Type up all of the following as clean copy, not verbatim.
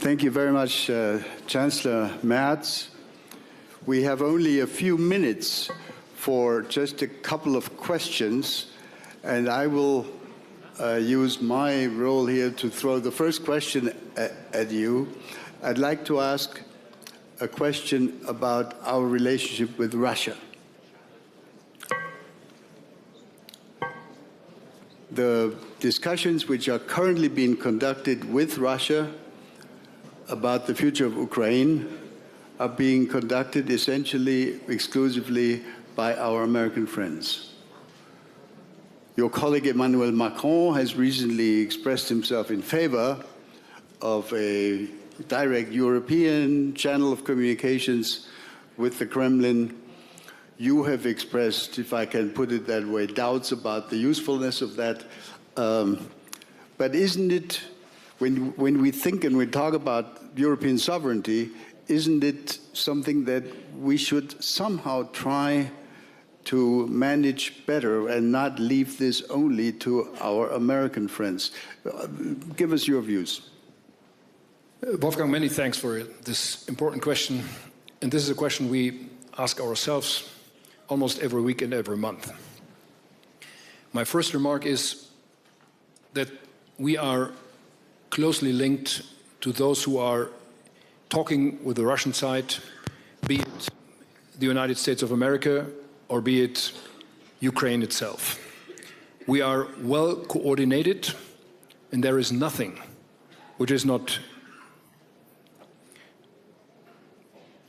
Thank you very much, Chancellor Merz. We have only a few minutes for just a couple of questions, and I will use my role here to throw the first question at you. I'd like to ask a question about our relationship with Russia. The discussions which are currently being conducted with Russia about the future of Ukraine are being conducted essentially exclusively by our American friends. Your colleague Emmanuel Macron has recently expressed himself in favor of a direct European channel of communications with the Kremlin. You have expressed, if I can put it that way, doubts about the usefulness of that. But isn't it, when we think and we talk about European sovereignty, isn't it something that we should somehow try to manage better and not leave this only to our American friends? Give us your views. Wolfgang, many thanks for this important question. And this is a question we ask ourselves almost every week and every month. My first remark is that we are closely linked to those who are talking with the Russian side, be it the United States of America or be it Ukraine itself. We are well coordinated, and there is nothing which is not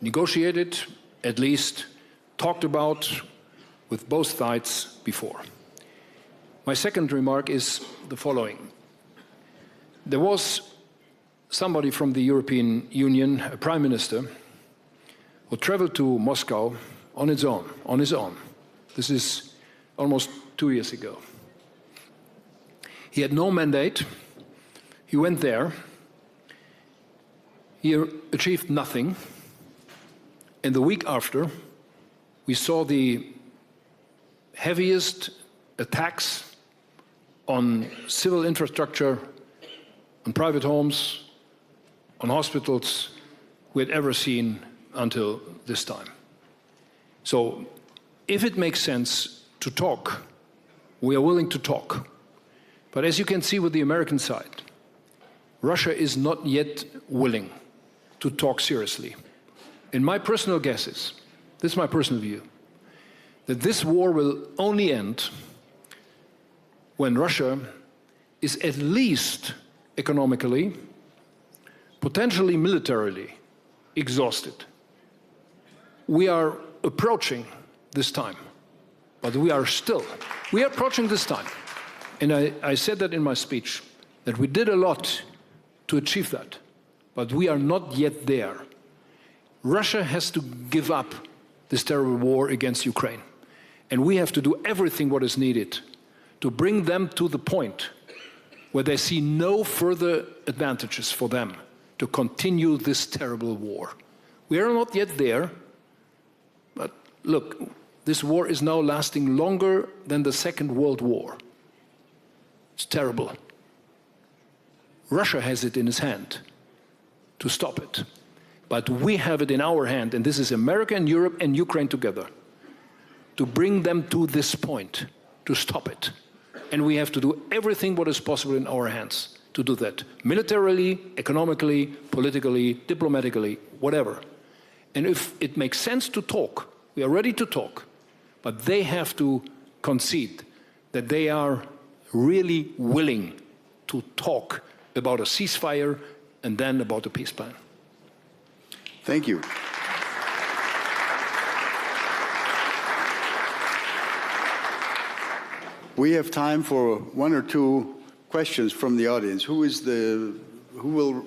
negotiated, at least talked about with both sides before. My second remark is the following. There was somebody from the European Union, a prime minister, who traveled to Moscow on his own. This is almost 2 years ago. He had no mandate. He went there. He achieved nothing. And the week after, we saw the heaviest attacks on civil infrastructure, on private homes, on hospitals we had ever seen until this time. So if it makes sense to talk, we are willing to talk. But as you can see with the American side, Russia is not yet willing to talk seriously. And my personal guess is, this is my personal view, that this war will only end when Russia is at least economically, potentially militarily exhausted. We are approaching this time, but we are approaching this time. And I said that in my speech, that we did a lot to achieve that, but we are not yet there. Russia has to give up this terrible war against Ukraine. And we have to do everything what is needed to bring them to the point where they see no further advantages for them to continue this terrible war. We are not yet there, but look, this war is now lasting longer than the Second World War. It's terrible. Russia has it in its hand to stop it. But we have it in our hand, and this is America and Europe and Ukraine together, to bring them to this point, to stop it. And we have to do everything what is possible in our hands to do that. Militarily, economically, politically, diplomatically, whatever. And if it makes sense to talk, we are ready to talk. But they have to concede that they are really willing to talk about a ceasefire and then about a peace plan. Thank you. We have time for one or two questions from the audience. Who will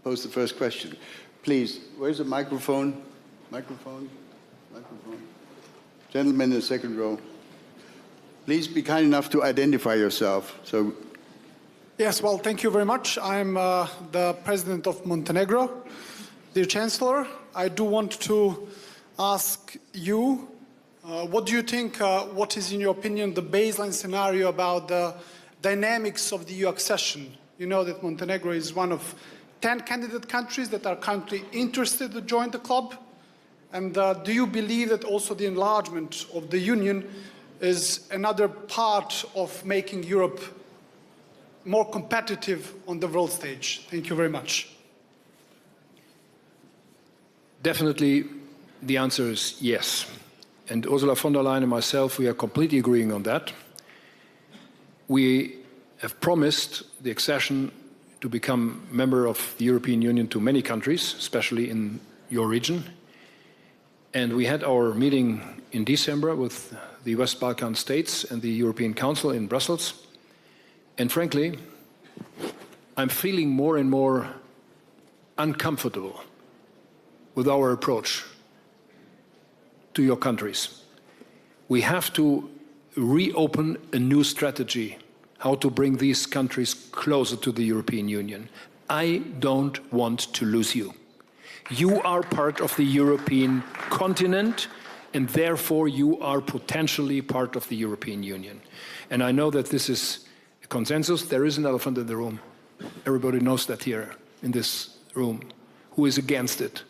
pose the first question? Please, where's the microphone? Microphone. Gentleman in the second row. Please be kind enough to identify yourself. Yes, well, thank you very much. I'm the president of Montenegro. Dear Chancellor, I do want to ask you, what do you think, what is in your opinion the baseline scenario about the dynamics of the EU accession? You know that Montenegro is one of 10 candidate countries that are currently interested to join the club? And do you believe that also the enlargement of the Union is another part of making Europe more competitive on the world stage? Thank you very much. Definitely, the answer is yes. And Ursula von der Leyen and myself, we are completely agreeing on that. We have promised the accession to become member of the European Union to many countries, especially in your region. And we had our meeting in December with the West Balkan states and the European Council in Brussels. And frankly, I'm feeling more and more uncomfortable with our approach to your countries. We have to reopen a new strategy, how to bring these countries closer to the European Union. I don't want to lose you. You are part of the European continent, and therefore you are potentially part of the European Union. And I know that this is a consensus. There is an elephant in the room. Everybody knows that here in this room, who is against it.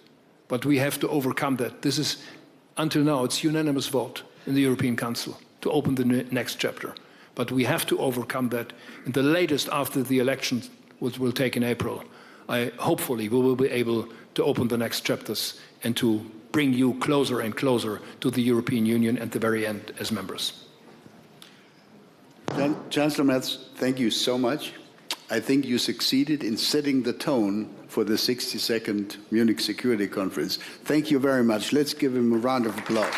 But we have to overcome that. This is, until now, it's unanimous vote in the European Council to open the next chapter. But we have to overcome that. And the latest after the election, which will take in April, hopefully we will be able to open the next chapters and to bring you closer and closer to the European Union at the very end as members. Chancellor Merz, thank you so much. I think you succeeded in setting the tone for the 62nd Munich Security Conference. Thank you very much. Let's give him a round of applause.